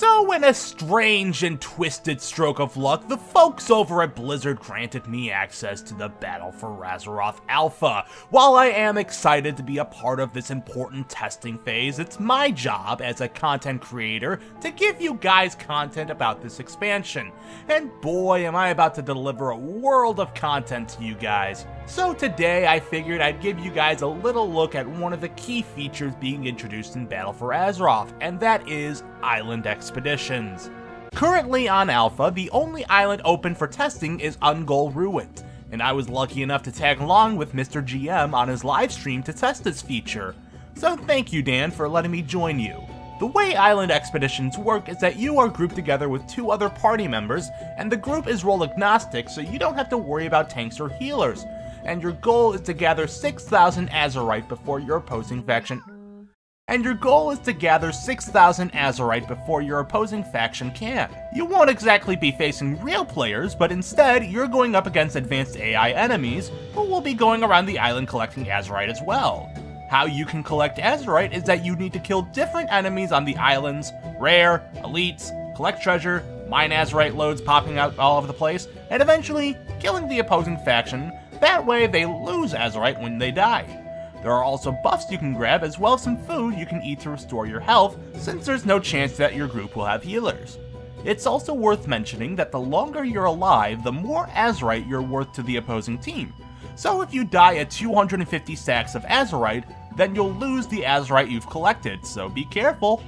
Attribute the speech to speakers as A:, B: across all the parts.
A: So in a strange and twisted stroke of luck, the folks over at Blizzard granted me access to the battle for Azeroth Alpha. While I am excited to be a part of this important testing phase, it's my job as a content creator to give you guys content about this expansion. And boy, am I about to deliver a world of content to you guys. So today I figured I'd give you guys a little look at one of the key features being introduced in Battle for Azeroth, and that is Island Expeditions. Currently on Alpha, the only island open for testing is Ungol Ruined, and I was lucky enough to tag along with Mr. GM on his live stream to test this feature. So thank you, Dan, for letting me join you. The way Island Expeditions work is that you are grouped together with 2 other party members, and the group is role agnostic, so you don't have to worry about tanks or healers. And your goal is to gather 6,000 Azerite before your opposing faction can. You won't exactly be facing real players, but instead, you're going up against advanced AI enemies, who will be going around the island collecting Azerite as well. How you can collect Azerite is that you need to kill different enemies on the islands, rare, elites, collect treasure, mine Azerite loads popping out all over the place, and eventually killing the opposing faction. That way they lose Azerite when they die. There are also buffs you can grab, as well as some food you can eat to restore your health, since there's no chance that your group will have healers. It's also worth mentioning that the longer you're alive, the more Azerite you're worth to the opposing team. So if you die at 250 stacks of Azerite, then you'll lose the Azerite you've collected, so be careful.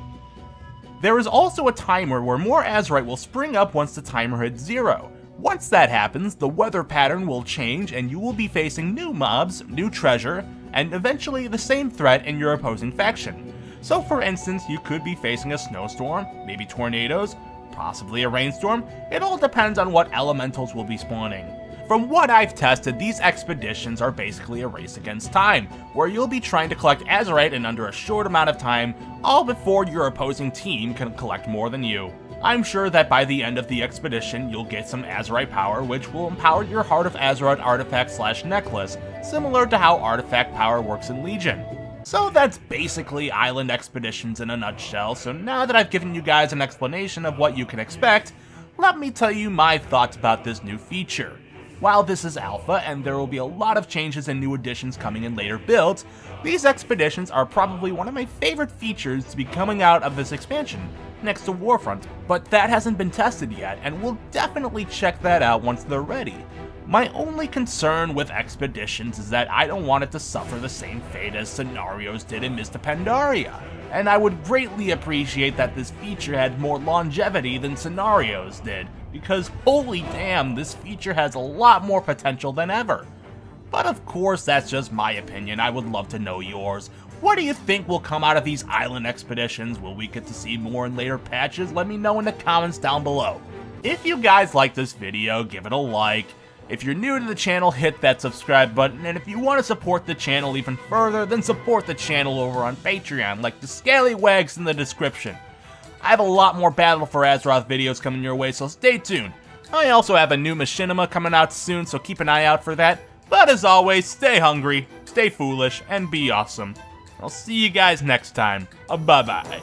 A: There is also a timer where more Azerite will spring up once the timer hits 0. Once that happens, the weather pattern will change and you will be facing new mobs, new treasure, and eventually the same threat in your opposing faction. So for instance, you could be facing a snowstorm, maybe tornadoes, possibly a rainstorm. It all depends on what elementals will be spawning. From what I've tested, these expeditions are basically a race against time, where you'll be trying to collect Azerite in under a short amount of time, all before your opposing team can collect more than you. I'm sure that by the end of the expedition, you'll get some Azerite power, which will empower your Heart of Azeroth artifact / necklace, similar to how artifact power works in Legion. So that's basically Island Expeditions in a nutshell, so now that I've given you guys an explanation of what you can expect, let me tell you my thoughts about this new feature. While this is alpha and there will be a lot of changes and new additions coming in later builds, these expeditions are probably one of my favorite features to be coming out of this expansion, next to Warfront, but that hasn't been tested yet, and we'll definitely check that out once they're ready. My only concern with expeditions is that I don't want it to suffer the same fate as scenarios did in Mr. Pandaria, and I would greatly appreciate that this feature had more longevity than scenarios did, because holy damn, this feature has a lot more potential than ever. But of course, that's just my opinion. I would love to know yours. What do you think will come out of these island expeditions? Will we get to see more in later patches? Let me know in the comments down below. If you guys like this video, give it a like. If you're new to the channel, hit that subscribe button, and if you want to support the channel even further, then support the channel over on Patreon, like the scallywags in the description. I have a lot more Battle for Azeroth videos coming your way, so stay tuned. I also have a new machinima coming out soon, so keep an eye out for that. But as always, stay hungry, stay foolish, and be awesome. I'll see you guys next time. Bye-bye.